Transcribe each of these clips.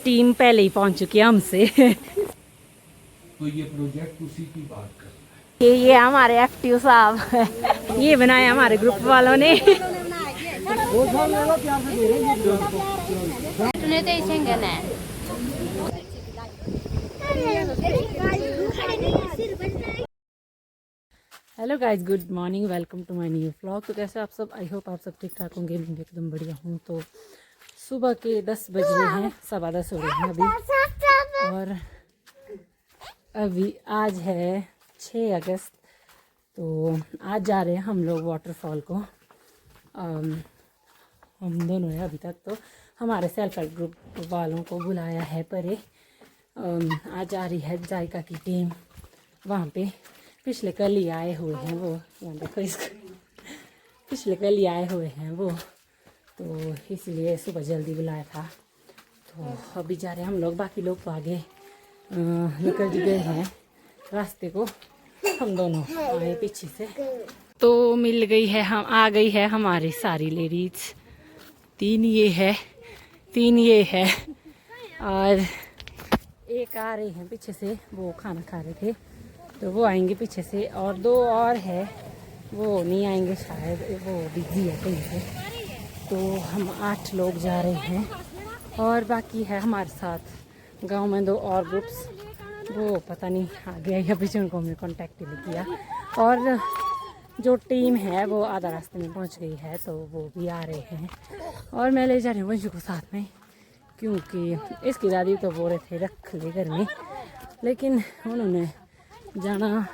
Team पहले ही पहुंच चुकी है हमसे। तो ये प्रोजेक्ट उसी की बात कर रहा है। ये हमारे एफटीओ साहब ये बनाया हमारे ग्रुप वालों ने। Hello guys, good morning, welcome to my new vlog. तो कैसे आप सब? आई होप आप सब ठीक ठाक होंगे। मैं भी एकदम बढ़िया हूँ। तो सुबह के 10 बज रहे हैं, 10:15 हो रहे हैं अभी। और अभी आज है 6 अगस्त। तो आज जा रहे हैं हम लोग वाटरफॉल को। हम दोनों हैं अभी तक। तो हमारे सेल्फ हेल्प ग्रुप वालों को बुलाया है परे। आज जा रही है जायका की टीम वहाँ पे। पिछले कल ही आए हुए हैं वो, यहाँ देखो इसको, पिछले कल ही आए हुए हैं वो, तो इसलिए सुबह जल्दी बुलाया था। तो अभी जा रहे हैं हम लोग। बाकी लोग तो आगे निकल गए हैं रास्ते को, हम दोनों आए पीछे से। तो मिल गई है, हम आ गई है हमारी सारी लेडीज। 3 ये है, 3 ये है और एक आ रही है पीछे से, वो खाना खा रहे थे तो वो आएंगे पीछे से। और 2 और है, वो नहीं आएंगे शायद, वो बिजी है कहीं से। तो हम 8 लोग जा रहे हैं और बाकी है हमारे साथ गांव में 2 और ग्रुप्स। वो पता नहीं आ गया या पीछे, उनको हमने कांटेक्ट ही नहीं किया। और जो टीम है वो आधा रास्ते में पहुंच गई है, तो वो भी आ रहे हैं। और मैं ले जा रही हूँ वंशु को साथ में, क्योंकि इसकी दादी तो बोल रहे थे रख ले घर में, लेकिन उन्होंने जाना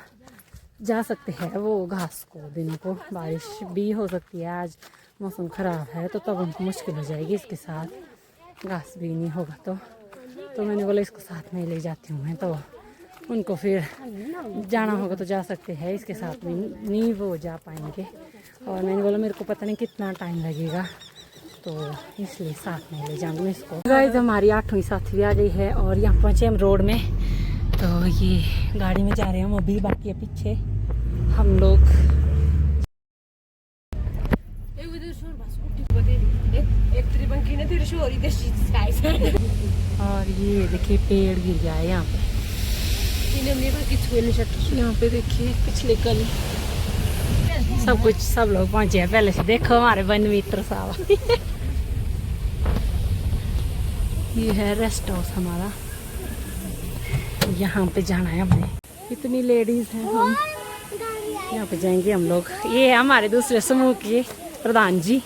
जा सकते हैं वो घास को दिनों को। बारिश भी हो सकती है, आज मौसम ख़राब है तो तब उनको मुश्किल हो जाएगी इसके साथ, घास भी नहीं होगा तो मैंने बोला इसको साथ में ले जाती हूँ मैं। तो उनको फिर जाना होगा तो जा सकते हैं, इसके साथ भी नहीं वो जा पाएंगे। और मैंने बोला मेरे को पता नहीं कितना टाइम लगेगा, तो इसलिए साथ में ले जाऊँगी इसको। गाइस, हमारी 8वीं साथी भी आ गई है और यहाँ पहुँचे हम रोड में। तो ये गाड़ी में जा रहे हैं हम अभी, बाकी है पीछे हम लोग। और ये देखिए पेड़ गिर गया है यहाँ पे, यहाँ पे देखिए पिछले कल सब कुछ, सब लोग पहुँचे हैं पहले से। देखो हमारे वन मित्र साहब। ये है रेस्ट हाउस हमारा, यहाँ पे जाना है हमें। इतनी लेडीज हैं, हम यहाँ पे जाएंगे हम लोग। ये है हमारे दूसरे समूह के प्रधान जी।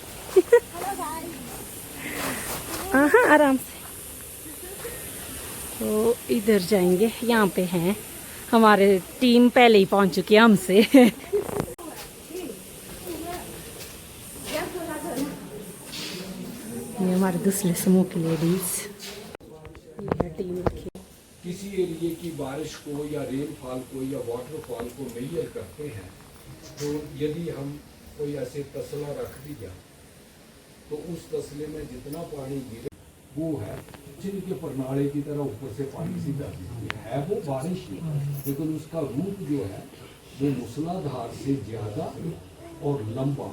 हाँ आराम से। तो इधर जाएंगे, यहाँ पे हैं हमारे टीम पहले ही पहुंच चुकी है हमसे। ये हमारे दूसरे समूह की लेडीज, ये है टीम रखी। किसी एरिए की बारिश को या रेनफॉल को या वाटरफॉल को मेजर करते हैं, तो यदि हम कोई ऐसे तसला रख दिया तो उस तसले में जितना पानी गिरे वो है चिल के प्रणाली की तरह ऊपर से पानी सीधा है। वो बारिश नहीं, लेकिन उसका रूप जो है वो मूसलाधार से ज्यादा और लंबा।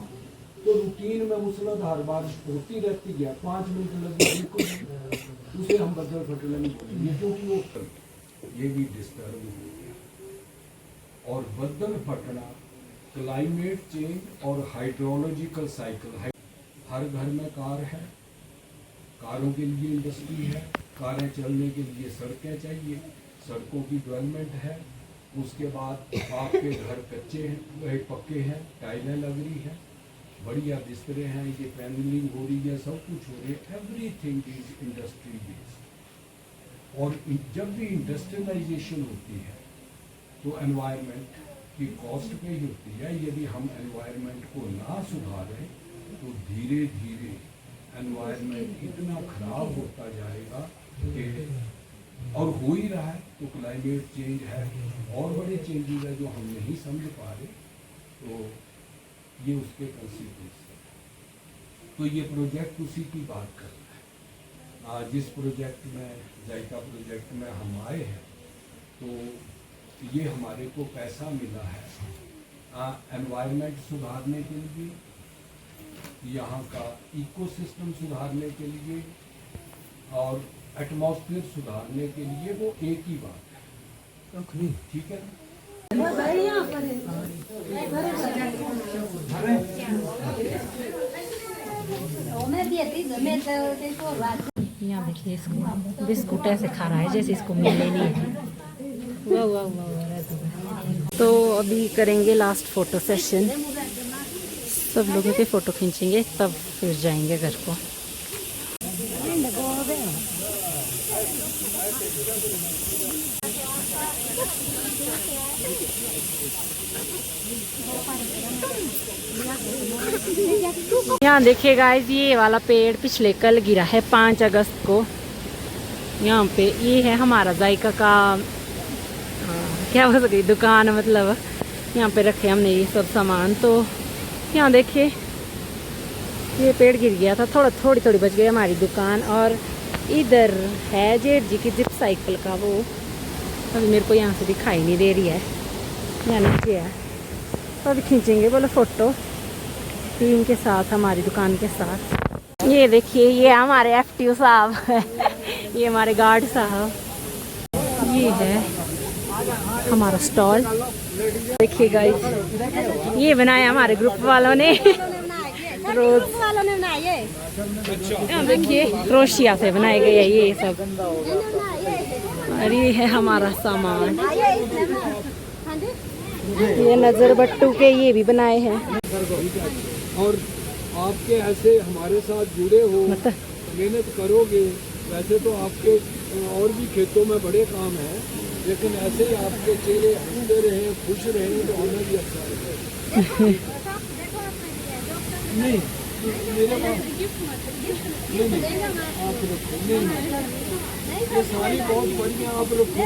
तो रूटीन में मूसलाधार बारिश होती रहती है, 5 मिनट लगे, उसे हम बदल फटने नहीं बोलेंगे, क्योंकि वो ये भी डिस्टर्ब हो गया। और बदल फटना क्लाइमेट चेंज और हाइड्रोलॉजिकल साइकिल। हर घर में कार है, कारों के लिए इंडस्ट्री है, कारें चलने के लिए सड़कें चाहिए, सड़कों की डेवलपमेंट है। उसके बाद आपके घर कच्चे हैं, पक्के हैं, टाइलें लग रही हैं, बढ़िया बिस्तरे हैं, ये पैनलिंग हो रही है, सब कुछ हो रही है। Everything is industry based. और जब भी इंडस्ट्रियलाइजेशन होती है तो एनवायरनमेंट की कॉस्ट पे ही होती है। यदि हम एनवायरनमेंट को ना सुधारें तो धीरे धीरे एनवायरनमेंट इतना खराब होता जाएगा कि, और हो ही रहा है। तो क्लाइमेट चेंज है और बड़े चेंजेस है जो हम नहीं समझ पा रहे, तो ये उसके कंसिक्वेंस है। तो ये प्रोजेक्ट उसी की बात कर रहा है। जिस प्रोजेक्ट में, जायका प्रोजेक्ट में हम आए हैं, तो ये हमारे को पैसा मिला है एनवायरनमेंट सुधारने के लिए, यहाँ का इकोसिस्टम सुधारने के लिए, और एटमॉस्फेयर सुधारने के लिए वो एक ही बात है। ठीक है यहाँ देखिए इसको बिस्कुट ऐसे खा रहा है जैसे इसको मिले नहीं है। वाह वाह वाह। तो अभी करेंगे लास्ट फोटो सेशन, सब लोगों के फोटो खींचेंगे तब फिर जाएंगे घर को। यहाँ देखिए गाइस, ये वाला पेड़ पिछले कल गिरा है 5 अगस्त को। यहाँ पे ये है हमारा जायका का क्या हो सके दुकान, मतलब यहाँ पे रखे हमने ये सब सामान। तो यहाँ देखिए ये पेड़ गिर गया था, थोड़ी बच गई हमारी दुकान। और इधर है जेठ जी की जिप साइकिल का वो, अभी मेरे को यहाँ से दिखाई नहीं दे रही है, यहाँ नीचे है। तो अभी खींचेंगे बोलो फोटो टीम के साथ, हमारी दुकान के साथ। ये देखिए ये हमारे FTO साहब ये हमारे गार्ड साहब। ये है हमारा स्टॉल, देखिए गाइस ये बनाया हमारे ग्रुप वालों ने रोज वालों ने बनाए। देखिए क्रोशिया से बनाए गए हैं ये सब। और ये है हमारा सामान, ये नजर बट्टू के ये भी बनाए हैं। और आपके ऐसे हमारे साथ जुड़े हो, मेहनत करोगे, वैसे तो आपके और भी खेतों में बड़े काम हैं, लेकिन ऐसे ही आपके चेहरे हंसते रहे, खुश रहे तो हमें भी अच्छा लगे। नहीं मेरे पास नहीं आप रखो, नहीं ये सारी बहुत बढ़िया आप रखो।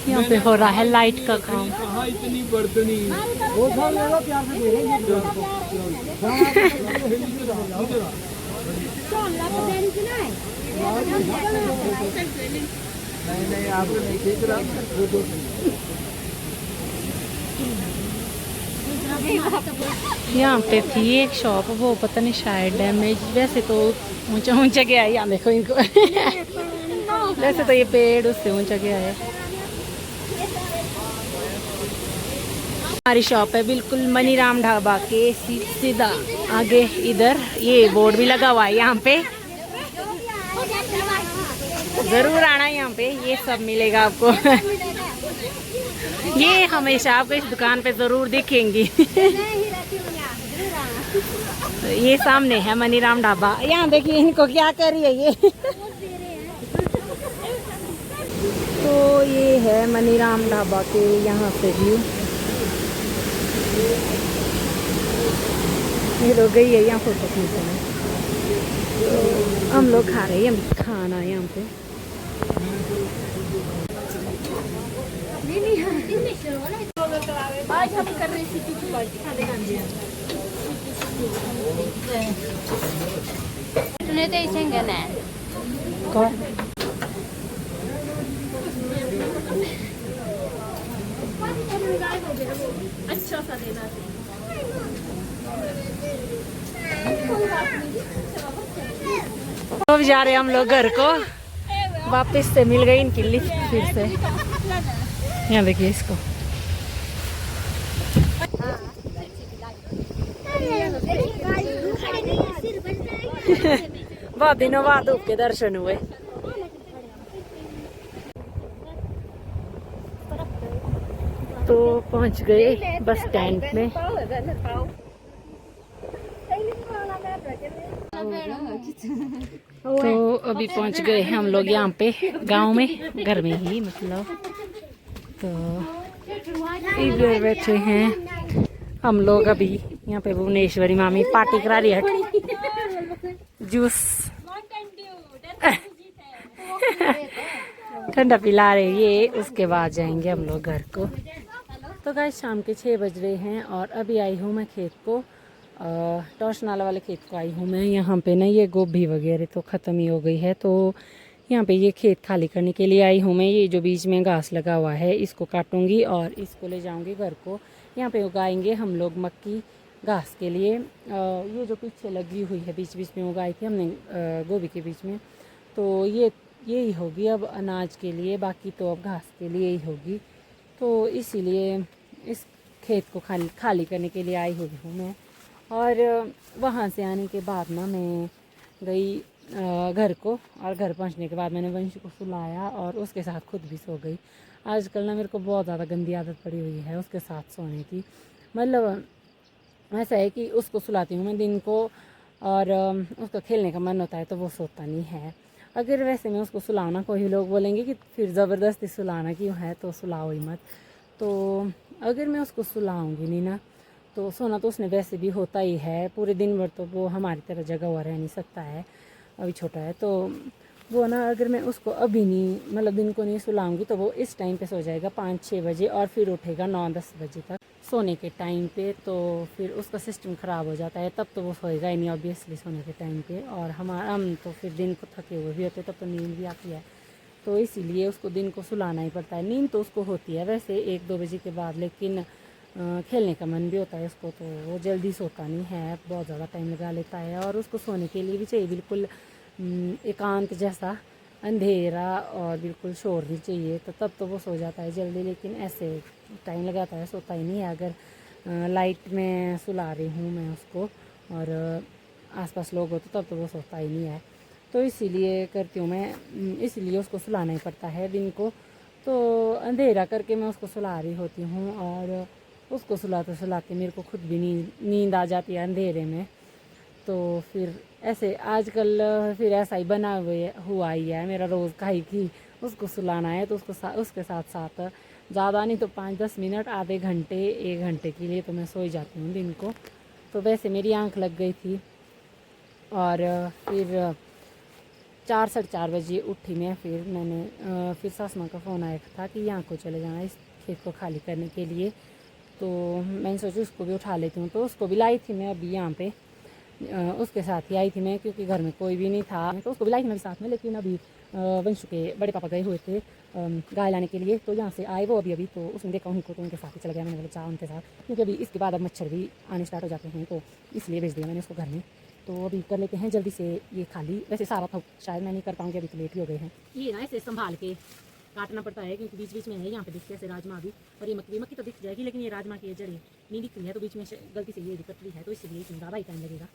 यहाँ पे हो रहा है लाइट का काम। कहाँ इतनी बर्तनी नहीं आप नहीं खींच रहा। यहाँ पे थी एक शॉप, वो पता नहीं शायद डैमेज, वैसे तो ऊंचा गया है। यहाँ देखो इनको वैसे तो ये पेड़ उससे ऊंचा गया है। हमारी शॉप है बिल्कुल मनीराम ढाबा के सीधा आगे, इधर ये बोर्ड भी लगा हुआ है। यहाँ पे जरूर आना, यहाँ पे ये सब मिलेगा आपको ये हमेशा आपको इस दुकान पे जरूर दिखेंगी ये सामने है मनीराम ढाबा। यहाँ देखिए इनको क्या कर रही है ये तो ये है मनीराम ढाबा के यहाँ से व्यू। ये लोग गई है यहाँ फोटो खींचने, तो हम लोग खा रहे हैं खाना यहाँ पे। आज हम कर रहे अच्छा सा देना। अब जा रहे हैं हम लोग घर को, वापस से मिल गई इनकी लिफ्ट फिर से। यहाँ देखिए इसको बहुत दिनों बाद धूप के दर्शन हुए। तो पहुंच गए बस स्टैंड में। तो अभी पहुंच गए हम लोग यहाँ पे गांव में, घर में ही मतलब। तो इधर बैठे हैं हम लोग। अभी यहाँ पे भुवनेश्वरी मामी पार्टी करा रही है, जूस ठंडा पिला रही है। उसके बाद जाएंगे हम लोग घर को। तो गाइस शाम के 6 बज रहे हैं और अभी आई हूँ मैं खेत को, टॉर्च नाला वाले खेत को आई हूँ मैं। यहाँ पे ना ये गोभी वगैरह तो ख़त्म ही हो गई है, तो यहाँ पे ये खेत खाली करने के लिए आई हूँ मैं। ये जो बीच में घास लगा हुआ है इसको काटूंगी और इसको ले जाऊंगी घर को। यहाँ पे उगाएंगे हम लोग मक्की घास के लिए। ये जो पीछे लगी हुई है बीच बीच में उगाई थी हमने गोभी के बीच में, तो ये यही होगी अब अनाज के लिए, बाकी तो अब घास के लिए ही होगी। तो इसीलिए इस खेत को खाली करने के लिए आई हुई हूँ मैं। और वहाँ से आने के बाद ना मैं गई घर को, और घर पहुँचने के बाद मैंने वंश को सुलाया और उसके साथ खुद भी सो गई। आजकल ना मेरे को बहुत ज़्यादा गंदी आदत पड़ी हुई है उसके साथ सोने की। मतलब ऐसा है कि उसको सुलाती हूँ मैं दिन को, और उसका खेलने का मन होता है तो वो सोता नहीं है। अगर वैसे मैं उसको सुलाना, कोई लोग बोलेंगे कि फिर ज़बरदस्ती सुलाना क्यों है, तो सुलाओ ही मत। तो अगर मैं उसको सुलाऊंगी नहीं ना, तो सोना तो उसने वैसे भी होता ही है। पूरे दिन भर तो वो हमारी तरह जगा हुआ रह नहीं सकता है, अभी छोटा है। तो वो ना, अगर मैं उसको अभी नहीं, मतलब दिन को नहीं सुलाऊंगी, तो वो इस टाइम पे सो जाएगा 5-6 बजे, और फिर उठेगा 9-10 बजे तक सोने के टाइम पे। तो फिर उसका सिस्टम ख़राब हो जाता है, तब तो वो सोएगा ही नहीं ऑब्वियसली सोने के टाइम पे। और हम तो फिर दिन को थके हुए भी होते, तब तो नींद भी आती है। तो इसीलिए उसको दिन को सुलाना ही पड़ता है। नींद तो उसको होती है वैसे 1-2 बजे के बाद, लेकिन खेलने का मन भी होता है उसको, तो वो जल्दी सोता नहीं है, बहुत ज़्यादा टाइम लगा लेता है। और उसको सोने के लिए भी चाहिए बिल्कुल एकांत जैसा, अंधेरा, और बिल्कुल शोर नहीं चाहिए, तो तब तो वो सो जाता है जल्दी। लेकिन ऐसे टाइम लगाता है, सोता ही नहीं है। अगर लाइट में सुला रही हूँ मैं उसको, और आसपास लोग हो, तो तब तो वो सोता ही नहीं है। तो इसीलिए करती हूँ मैं, इसीलिए उसको सुलाना ही पड़ता है दिन को। तो अंधेरा करके मैं उसको सुला रही होती हूँ, और उसको सुलाते सुलाते मेरे को खुद भी नींद आ जाती है अंधेरे में। तो फिर ऐसे आजकल फिर ऐसा ही बना हुआ ही है मेरा रोज़ का ही, कि उसको सुलाना है तो उसके साथ साथ ज़्यादा नहीं तो 5-10 मिनट, आधे घंटे, 1 घंटे के लिए तो मैं सो ही जाती हूँ दिन को। तो वैसे मेरी आँख लग गई थी, और फिर 4-4:30 बजे उठी मैं। फिर सास माँ का फ़ोन आया था कि यहाँ को चले जाना इस खेत को खाली करने के लिए। तो मैंने सोचा उसको भी उठा लेती हूँ, तो उसको भी लाई थी मैं अभी यहाँ पे। उसके साथ ही आई थी मैं, क्योंकि घर में कोई भी नहीं था, तो उसको भी लाई थी मैं साथ में। लेकिन अभी वंशु के बड़े पापा गए हुए थे गाय लाने के लिए, तो यहाँ से आए वो अभी तो उसने देखा उनको, तो उनके साथ ही चला गया। मैंने बोला जा उनके साथ, क्योंकि अभी इसके बाद अब मच्छर भी आने स्टार्ट हो जाते हैं, तो इसलिए भेज दिया मैंने उसको घर में। तो अभी कर लेते हैं जल्दी से ये खाली। वैसे सारा था शायद मैं नहीं कर पाऊँगी, अभी तो लेट ही हो गए हैं। ये ना ऐसे संभाल के काटना पड़ता है, क्योंकि बीच बीच में है यहाँ पे दिखते ऐसे राजमा भी, और ये मक्की तो दिख जाएगी, लेकिन ये राजमा की जड़ी नहीं दिख रही है, तो बीच में गलती से ये दिक्कत भी है, तो इसलिए इसमें ज़्यादा ही टाइम लगेगा।